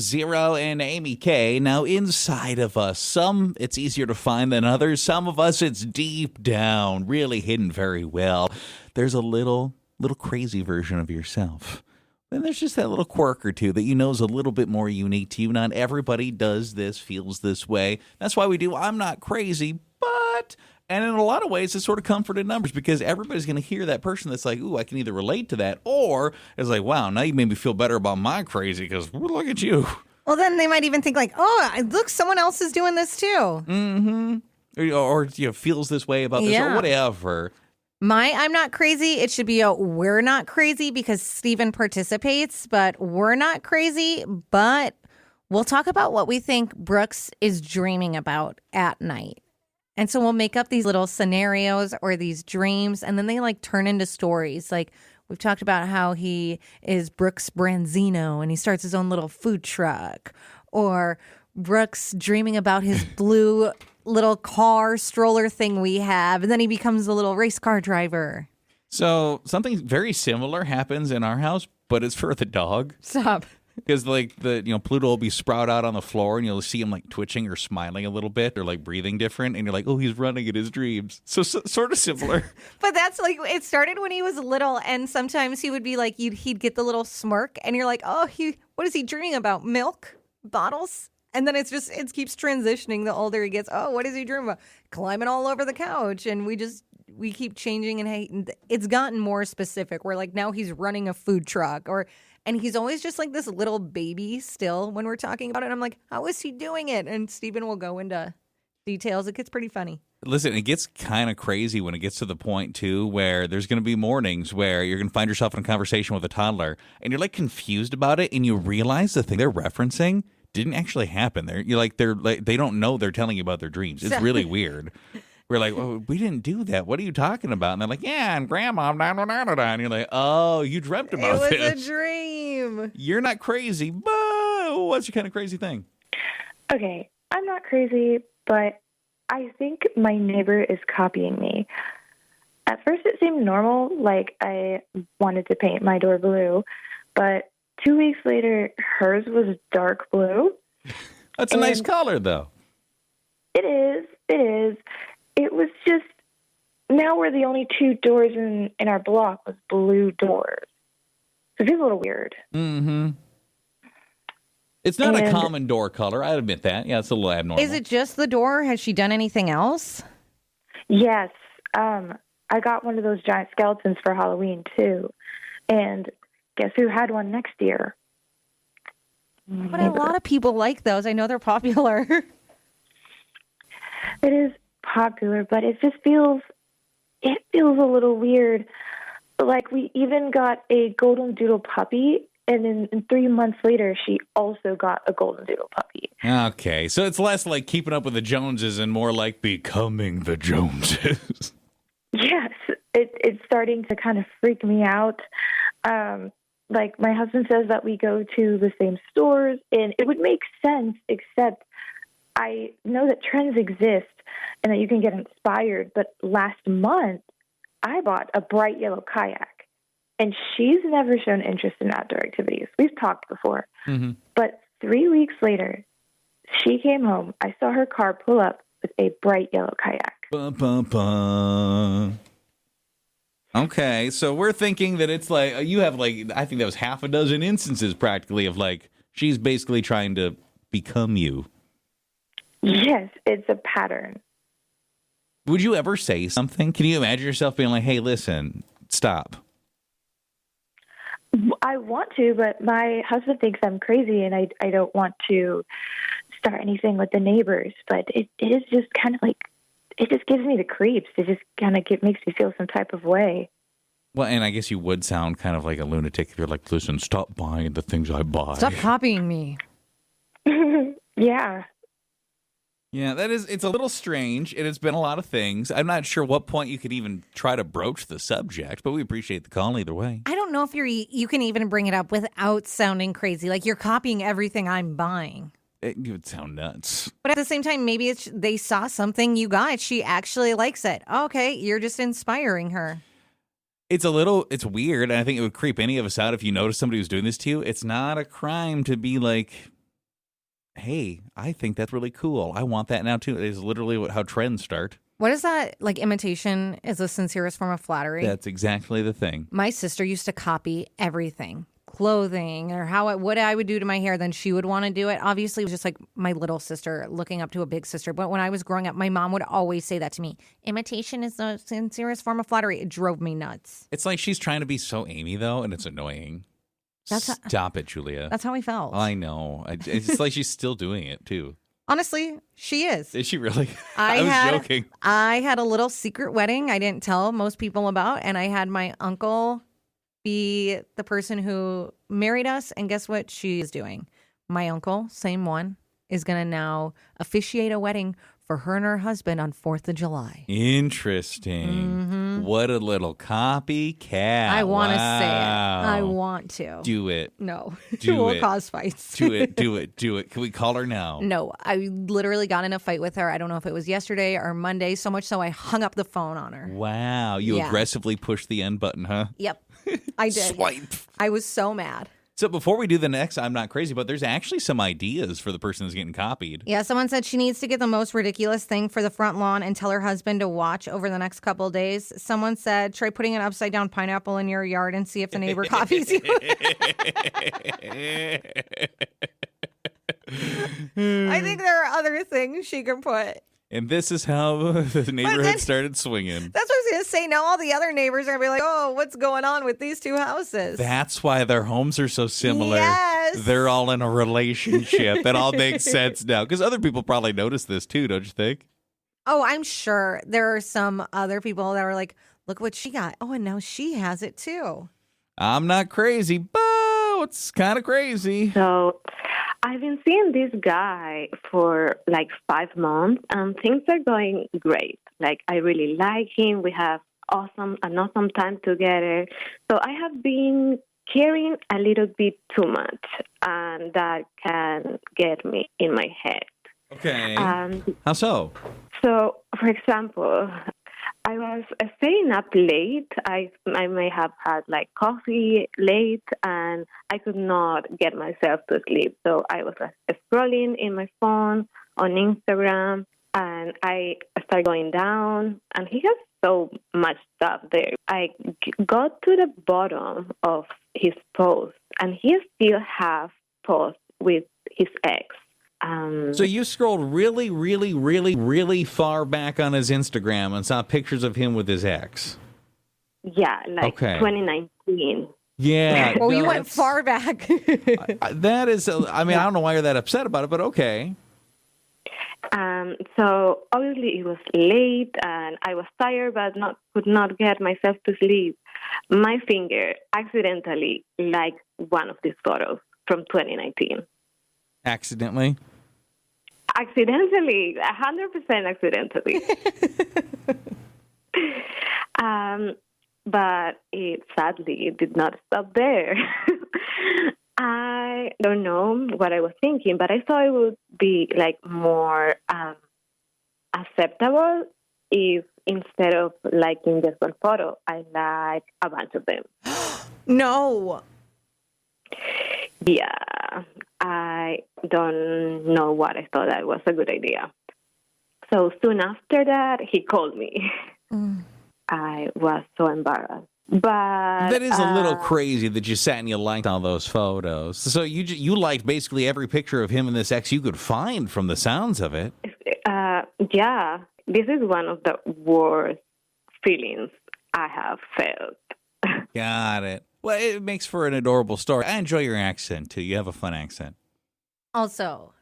Zero and Amy K. Now, inside of us, some it's easier to find than others. Some of us, it's deep down, really hidden very well. There's a little crazy version of yourself. Then there's just that little quirk or two that you know is a little bit more unique to you. Not everybody does this, feels this way. That's why we do I'm Not Crazy, but... And in a lot of ways, it's sort of comfort in numbers because everybody's going to hear that person that's like, ooh, I can either relate to that, or it's like, wow, now you made me feel better about my crazy because look at you. Well, then they might even think like, oh, look, someone else is doing this too. Mm-hmm. Or feels this way about this or whatever. My I'm Not Crazy, it should be a we're not crazy because Steven participates, but we're not crazy, but we'll talk about what we think Brooks is dreaming about at night. And so we'll make up these little scenarios or these dreams, and then they like turn into stories. Like we've talked about how he is Brooks Branzino and he starts his own little food truck, or Brooks dreaming about his blue little car stroller thing we have, and then he becomes a little race car driver. So something very similar happens in our house, but it's for the dog. Stop. Because Pluto will be sprout out on the floor and you'll see him like twitching or smiling a little bit or like breathing different. And you're like, oh, he's running in his dreams. So sort of similar. But that's like, it started when he was little. And sometimes he would be like, he'd get the little smirk and you're like, oh, what is he dreaming about? Milk bottles? And then it keeps transitioning the older he gets. Oh, what is he dreaming about? Climbing all over the couch. And we keep changing and it's gotten more specific. Where like now he's running a food truck and he's always just like this little baby still when we're talking about it. And I'm like, how is he doing it? And Steven will go into details. It gets pretty funny. Listen, it gets kind of crazy when it gets to the point, too, where there's going to be mornings where you're going to find yourself in a conversation with a toddler and you're like confused about it and you realize the thing they're referencing didn't actually happen. They don't know they're telling you about their dreams. It's really weird. We're like, oh, we didn't do that. What are you talking about? And they're like, yeah, and grandma, and you're like, oh, you dreamt about this. It was a dream. You're not crazy, but what's your kind of crazy thing? Okay, I'm not crazy, but I think my neighbor is copying me. At first it seemed normal, like I wanted to paint my door blue, but 2 weeks later, hers was dark blue. That's a nice color, though. It is. It was just, now we're the only two doors in our block with blue doors. So it feels a little weird. Mm-hmm. It's not a common door color, I admit that. Yeah, it's a little abnormal. Is it just the door? Has she done anything else? Yes. I got one of those giant skeletons for Halloween, too. And guess who had one next year? But a lot of people like those. I know they're popular. It is popular, but it feels a little weird. Like we even got a golden doodle puppy, and then 3 months later, she also got a golden doodle puppy. Okay, so it's less like keeping up with the Joneses and more like becoming the Joneses. Yes, it's starting to kind of freak me out. Like my husband says that we go to the same stores, and it would make sense, except I know that trends exist and that you can get inspired. But last month, I bought a bright yellow kayak, and she's never shown interest in outdoor activities. We've talked before. Mm-hmm. But 3 weeks later, she came home. I saw her car pull up with a bright yellow kayak. Bum, bum, bum. Okay, so we're thinking that it's like you have like I think that was half a dozen instances practically of like she's basically trying to become you. Yes, it's a pattern. Would you ever say something? Can you imagine yourself being like, "Hey, listen, stop"? I want to, but my husband thinks I'm crazy, and I don't want to start anything with the neighbors. But it is just kind of like. It just gives me the creeps. It just kind of makes me feel some type of way. Well, and I guess you would sound kind of like a lunatic if you're like, listen, stop buying the things I buy. Stop copying me. Yeah. Yeah, it's a little strange, and it's been a lot of things. I'm not sure what point you could even try to broach the subject, but we appreciate the call either way. I don't know if you can even bring it up without sounding crazy. Like you're copying everything I'm buying. It would sound nuts. But at the same time, maybe they saw something you got. She actually likes it. Okay, you're just inspiring her. It's weird, and I think it would creep any of us out if you notice somebody who's doing this to you. It's not a crime to be like, hey, I think that's really cool. I want that now too. It is literally how trends start. What is that? Like imitation is the sincerest form of flattery. That's exactly the thing. My sister used to copy everything, clothing or what I would do to my hair. Then she would want to do it. Obviously, it was just like my little sister looking up to a big sister. But when I was growing up, my mom would always say that to me. Imitation is the sincerest form of flattery. It drove me nuts. It's like she's trying to be so Amy, though, and it's annoying. Stop it, Julia. That's how I felt. I know. It's like she's still doing it, too. Honestly, she is. Is she really? I was joking. I had a little secret wedding I didn't tell most people about, and I had my uncle be the person who married us. And guess what she is doing? My uncle, same one, is going to now officiate a wedding for her and her husband on 4th of July. Interesting. Mm-hmm. What a little copycat. I want to say it. I want to. Do it. No. Do we'll it. cause fights. Do it. Do it. Do it. Can we call her now? No. I literally got in a fight with her. I don't know if it was yesterday or Monday, so much so I hung up the phone on her. Wow. You Yeah. aggressively pushed the end button, huh? Yep. I did. Swipe. I was so mad. So before we do the next, I'm not crazy, but there's actually some ideas for the person who's getting copied. Yeah, someone said she needs to get the most ridiculous thing for the front lawn and tell her husband to watch over the next couple of days. Someone said try putting an upside down pineapple in your yard and see if the neighbor copies you. I think there are other things she can put. And this is how the neighborhood started swinging. That's what I was going to say. Now all the other neighbors are going to be like, oh, what's going on with these two houses? That's why their homes are so similar. Yes. They're all in a relationship. It all makes sense now. Because other people probably notice this too, don't you think? Oh, I'm sure there are some other people that are like, look what she got. Oh, and now she has it too. I'm not crazy, but it's kind of crazy. So I've been seeing this guy for like 5 months, and things are going great. Like, I really like him. We have an awesome time together. So I have been caring a little bit too much, and that can get me in my head. Okay. How so? So, for example, I was staying up late. I may have had like coffee late, and I could not get myself to sleep. So I was scrolling in my phone on Instagram, and I started going down, and he has so much stuff there. I got to the bottom of his post, and he still have posts with his ex. So you scrolled really, really, really, really far back on his Instagram and saw pictures of him with his ex. Yeah, like 2019. Yeah. Well, you went far back. That is, I mean, I don't know why you're that upset about it, but okay. So obviously it was late, and I was tired, but could not get myself to sleep. My finger accidentally liked one of these photos from 2019. Accidentally? Accidentally, 100% accidentally. But it sadly did not stop there. I don't know what I was thinking, but I thought it would be like more acceptable if instead of liking just one photo, I like a bunch of them. No. Yeah, I don't know what I thought that was a good idea. So soon after that, he called me. I was so embarrassed. But that is a little crazy that you sat and you liked all those photos. So you liked basically every picture of him and this ex you could find from the sounds of it. Yeah, this is one of the worst feelings I have felt. Got it. Well, it makes for an adorable story. I enjoy your accent, too. You have a fun accent. Also,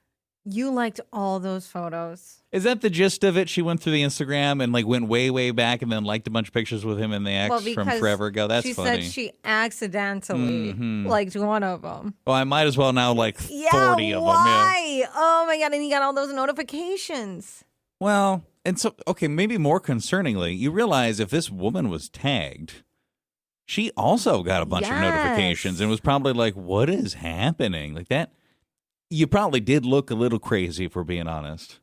you liked all those photos. Is that the gist of it? She went through the Instagram and like went way, way back and then liked a bunch of pictures with him and the ex from forever ago. That's she funny. She said she accidentally liked one of them. Well, I might as well now like 40 of them. Yeah. Why? Oh, my God. And you got all those notifications. Well, and so, okay, maybe more concerningly, you realize if this woman was tagged, she also got a bunch of notifications and was probably like, what is happening? Like that. You probably did look a little crazy, if we're being honest.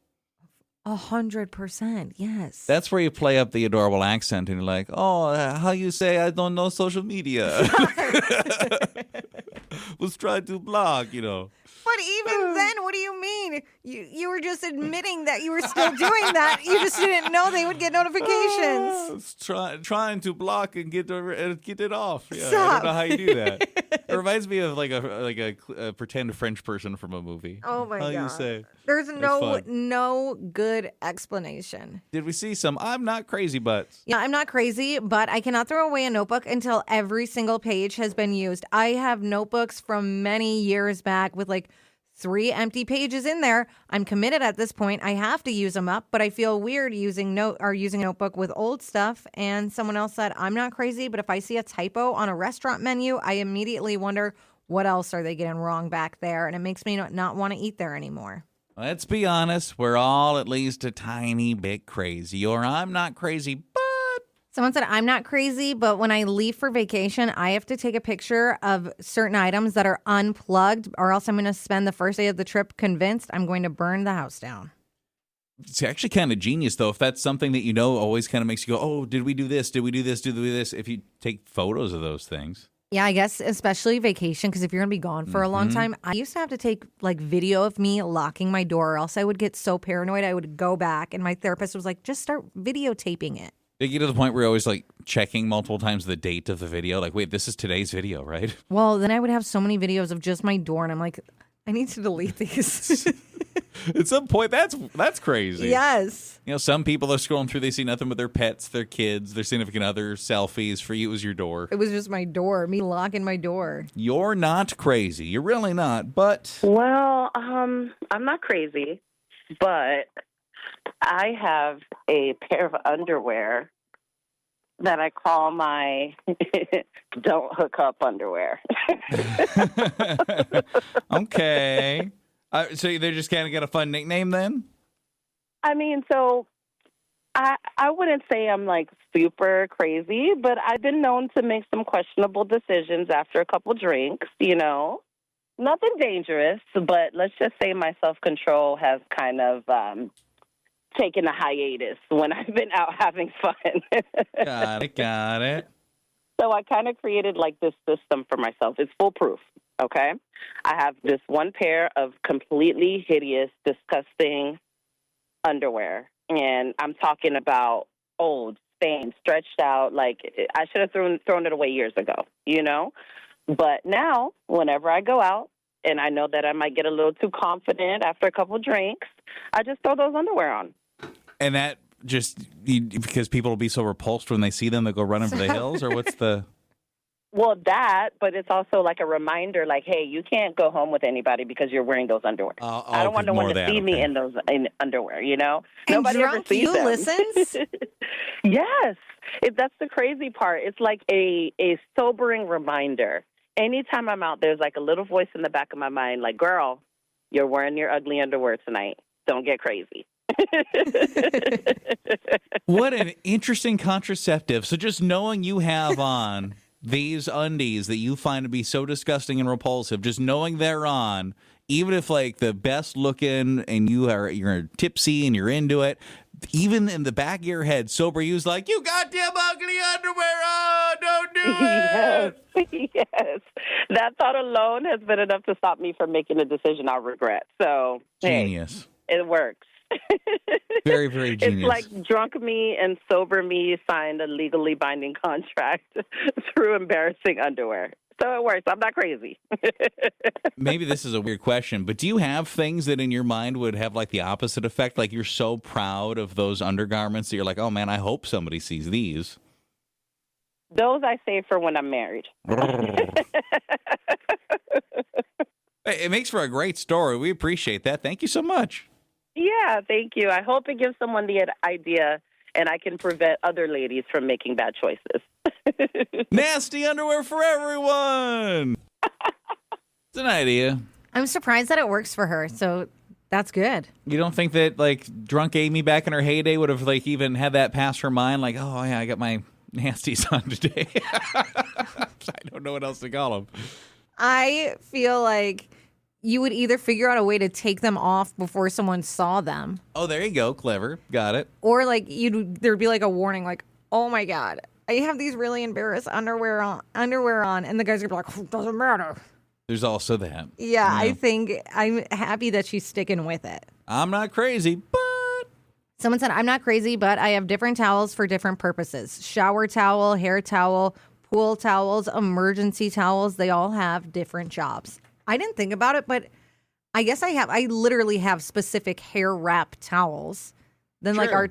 100%, yes. That's where you play up the adorable accent and you're like, oh, how you say I don't know social media? Was trying to blog, you know. But even then, what do you mean? mean, you were just admitting that you were still doing that. You just didn't know they would get notifications. Trying to block and get it off. Yeah, I Stop. don't know how you do that. It reminds me of like a pretend French person from a movie. Oh my How god. you say? There's fun. no good explanation. Did we see some I'm not crazy butts? Yeah, I'm not crazy, but I cannot throw away a notebook until every single page has been used. I have notebooks from many years back with like 3 empty pages in there. I'm committed at this point. I have to use them up, but I feel weird using a notebook with old stuff. And someone else said, I'm not crazy, but if I see a typo on a restaurant menu, I immediately wonder what else are they getting wrong back there? And it makes me not want to eat there anymore. Let's be honest, we're all at least a tiny bit crazy, or I'm not crazy, but Someone said, I'm not crazy, but when I leave for vacation, I have to take a picture of certain items that are unplugged, or else I'm going to spend the first day of the trip convinced I'm going to burn the house down. it's actually kind of genius, though, if that's something that always kind of makes you go, oh, did we do this? Did we do this? Did we do this? If you take photos of those things. Yeah, I guess especially vacation, because if you're going to be gone for a long time, I used to have to take like video of me locking my door, or else I would get so paranoid I would go back, and my therapist was like, just start videotaping it. They get to the point where you're always like checking multiple times the date of the video. Like, wait, this is today's video, right? Well, then I would have so many videos of just my door, and I'm like, I need to delete these. At some point, that's crazy. Yes. Some people are scrolling through, they see nothing but their pets, their kids, their significant others, selfies. For you, it was your door. It was just my door, me locking my door. You're not crazy. You're really not, but... Well, I'm not crazy, but I have a pair of underwear that I call my don't hook up underwear. Okay. So they just kind of got a fun nickname then? I mean, so I wouldn't say I'm like super crazy, but I've been known to make some questionable decisions after a couple drinks, Nothing dangerous, but let's just say my self-control has kind of taken a hiatus when I've been out having fun. Got it. So I kind of created like this system for myself. It's foolproof, okay? I have this one pair of completely hideous, disgusting underwear. And I'm talking about old, stained, stretched out. Like, I should have thrown it away years ago, But now, whenever I go out and I know that I might get a little too confident after a couple drinks, I just throw those underwear on. And that just because people will be so repulsed when they see them, they go running for the hills, or what's the... Well, that, but it's also like a reminder, like, hey, you can't go home with anybody because you're wearing those underwear. I don't want no one to see me in those underwear, Nobody ever Drunk sees You them. listens? Yes. That's the crazy part. It's like a sobering reminder. Anytime I'm out, there's like a little voice in the back of my mind, like, girl, you're wearing your ugly underwear tonight. Don't get crazy. What an interesting contraceptive. So just knowing you have on these undies that you find to be so disgusting and repulsive, just knowing they're on, even if like the best looking and you're tipsy and you're into it, even in the back of your head, sober you's like, you goddamn ugly underwear on, don't do it. Yes. That thought alone has been enough to stop me from making a decision I'll regret. So, Genius. Hey, it works. Very, very genius. It's like drunk me and sober me signed a legally binding contract through embarrassing underwear. So it works. I'm not crazy. Maybe this is a weird question, but do you have things that in your mind would have like the opposite effect? Like you're so proud of those undergarments that you're like, oh man, I hope somebody sees these. Those I save for when I'm married. It makes for a great story. We appreciate that. Thank you so much. Yeah, thank you. I hope it gives someone the idea and I can prevent other ladies from making bad choices. Nasty underwear for everyone. It's an idea. I'm surprised that it works for her, so that's good. You don't think that like drunk Amy back in her heyday would have like even had that pass her mind? Like, oh yeah, I got my nasties on today. I don't know what else to call them. I feel like you would either figure out a way to take them off before someone saw them, Oh, there you go. Clever. Got it. or like there'd be like a warning, like, "Oh my god, I have these really embarrassed underwear on," and the guys would be like, "Doesn't matter." There's also that. Yeah, I think I'm happy that she's sticking with it. I'm not crazy, but Someone said, I'm not crazy, but I have different towels for different purposes. Shower towel, hair towel, pool towels, emergency towels. They all have different jobs. I didn't think about it, but I guess I literally have specific hair wrap towels. Then like Sure. our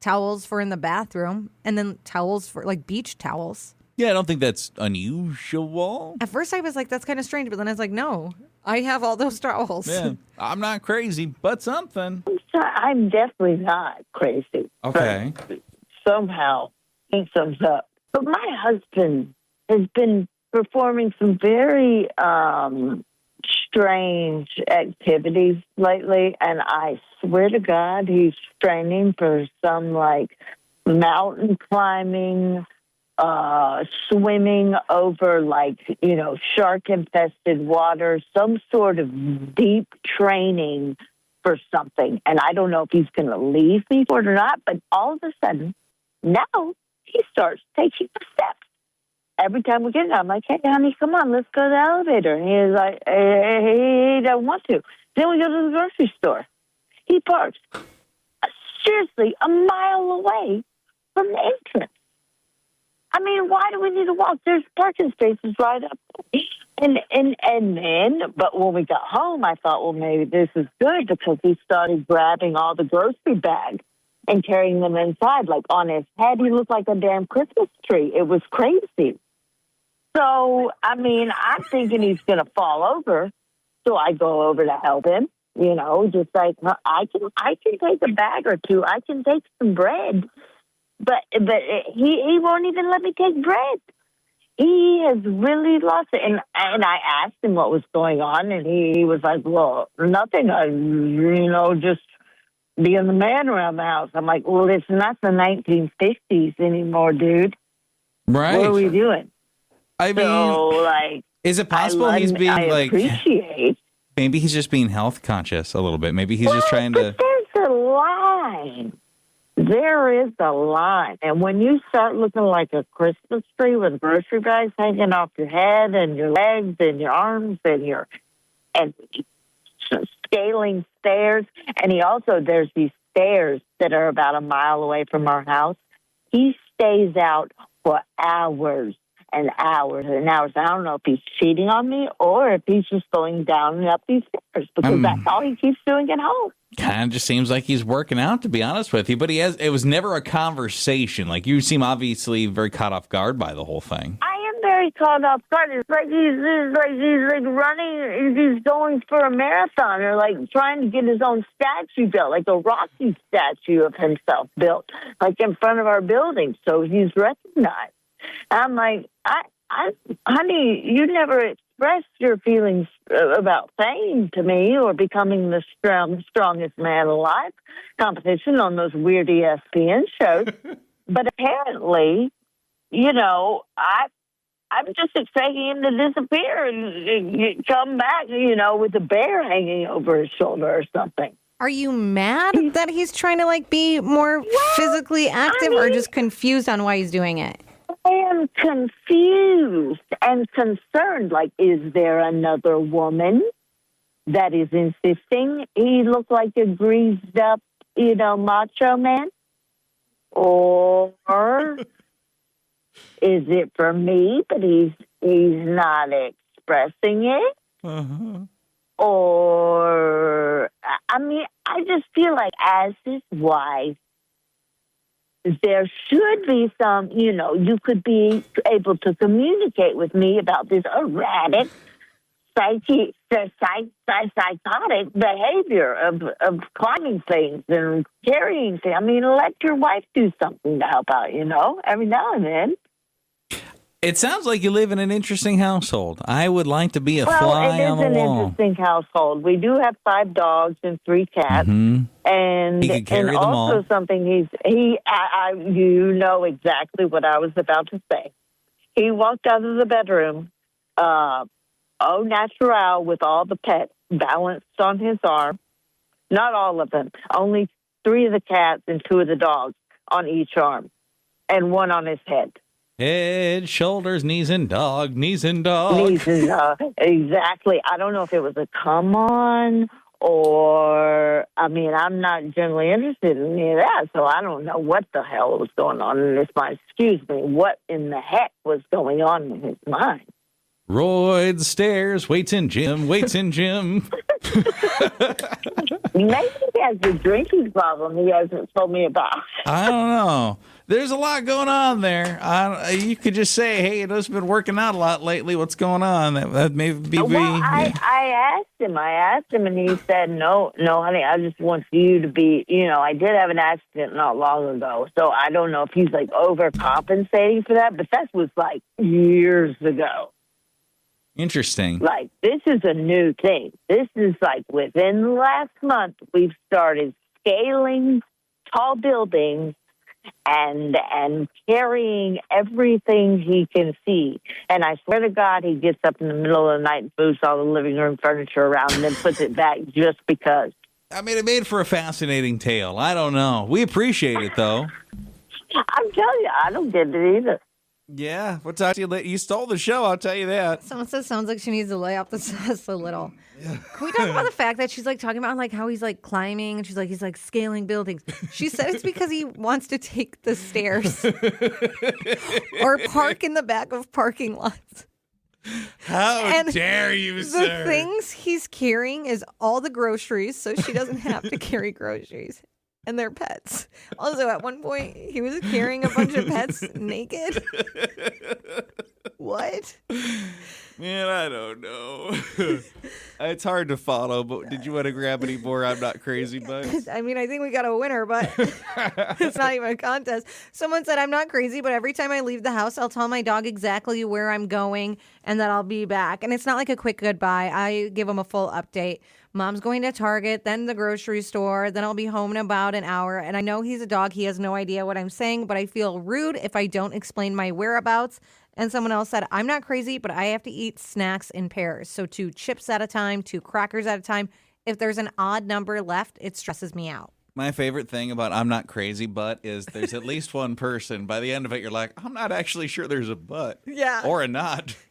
towels for in the bathroom, and then towels for like beach towels. yeah, I don't think that's unusual. At first I was like, that's kind of strange, but then I was like, no, I have all those towels. Yeah, I'm not crazy, but something. So I'm definitely not crazy. Okay. But somehow he sums up. But my husband has been performing some very strange activities lately, and I swear to God, he's training for some like mountain climbing, swimming over like, shark infested water, some sort of deep training for something. And I don't know if he's going to leave me for it or not, but all of a sudden, now he starts taking the steps. Every time we get in, I'm like, hey, honey, come on, let's go to the elevator. And he's like, he doesn't want to. Then we go to the grocery store. He parks seriously a mile away from the entrance. I mean, why do we need to walk? There's parking spaces right up. And then, but when we got home, I thought, well, maybe this is good because he started grabbing all the grocery bags and carrying them inside. Like on his head, he looked like a damn Christmas tree. It was crazy. So, I mean, I'm thinking he's going to fall over. So I go over to help him, just like, I can take a bag or two. I can take some bread. But he won't even let me take bread. He has really lost it. And I asked him what was going on, and he was like, well, nothing. I, just being the man around the house. I'm like, well, it's not the 1950s anymore, dude. Right. What are we doing? I mean, So, like, is it possible he's being I like, appreciate. maybe he's just being health conscious a little bit. Maybe he's just trying to. But there's a line. There is a line. And when you start looking like a Christmas tree with grocery bags hanging off your head and your legs and your arms and scaling stairs. And there's these stairs that are about a mile away from our house. He stays out for hours and hours and hours. I don't know if he's cheating on me or if he's just going down and up these stairs because that's all he keeps doing at home. Kind of just seems like he's working out, to be honest with you. But it was never a conversation. Like, you seem obviously very caught off guard by the whole thing. I am very caught off guard. It's like he's running, he's going for a marathon or like trying to get his own statue built, like a Rocky statue of himself built, like in front of our building. So he's recognized. I'm like, honey, you never expressed your feelings about fame to me or becoming the strongest man alive competition on those weird ESPN shows. But apparently, I'm just expecting him to disappear and come back, with a bear hanging over his shoulder or something. Are you mad that he's trying to like be more physically active or just confused on why he's doing it? I am confused and concerned. Like, is there another woman that is insisting he look like a greased up, macho man? Or is it for me, but he's not expressing it? Uh-huh. Or, I mean, I just feel like as his wife, there should be some, you could be able to communicate with me about this erratic, psychotic behavior of climbing things and carrying things. I mean, let your wife do something to help out, every now and then. It sounds like you live in an interesting household. I would like to be a fly on the It is an wall. interesting household. We do have 5 dogs and 3 cats, and He could carry them also all. something you know exactly what I was about to say. He walked out of the bedroom, au natural, with all the pets balanced on his arm. Not all of them. Only 3 of the cats and 2 of the dogs on each arm, and 1 on his head. Head, shoulders, knees, and dog. Knees and dog. Nieces, exactly. I don't know if it was a come on or, I mean, I'm not generally interested in any of that, so I don't know what the hell was going on in his mind. Excuse me, what in the heck was going on in his mind? Roids, stairs, weights in gym, weights in gym. Maybe he has a drinking problem he hasn't told me about. I don't know. There's a lot going on there. You could just say, hey, it has been working out a lot lately. What's going on? That may be. Well, I asked him, and he said, no, honey, I just want you to be, I did have an accident not long ago, so I don't know if he's like overcompensating for that, but that was like years ago. Interesting. Like, this is a new thing. This is like within the last month, we've started scaling tall buildings and carrying everything he can see. And I swear to God, he gets up in the middle of the night and moves all the living room furniture around and then puts it back just because. I mean, it made for a fascinating tale. I don't know. We appreciate it, though. I'm telling you, I don't get it either. Yeah, we'll talk to you later. You stole the show, I'll tell you that. Someone says sounds like she needs to lay off the stress a little. Can we talk about the fact that she's like talking about like how he's like climbing and she's like he's like scaling buildings? She said it's because he wants to take the stairs or park in the back of parking lots. How dare you, sir? The things he's carrying is all the groceries, so she doesn't have to carry groceries. And their pets. Also, at one point, he was carrying a bunch of pets naked. What? Man, I don't know. It's hard to follow, but did you want to grab any more I'm Not Crazy Bugs? I mean, I think we got a winner, but it's not even a contest. Someone said, I'm not crazy, but every time I leave the house, I'll tell my dog exactly where I'm going and that I'll be back. And it's not like a quick goodbye. I give him a full update. Mom's going to Target, then the grocery store, then I'll be home in about an hour. And I know he's a dog. He has no idea what I'm saying, but I feel rude if I don't explain my whereabouts. And someone else said, I'm not crazy, but I have to eat snacks in pairs. So 2 chips at a time, 2 crackers at a time. If there's an odd number left, it stresses me out. My favorite thing about I'm Not Crazy But is there's at least one person. By the end of it, you're like, I'm not actually sure there's a but. Yeah. Or a not.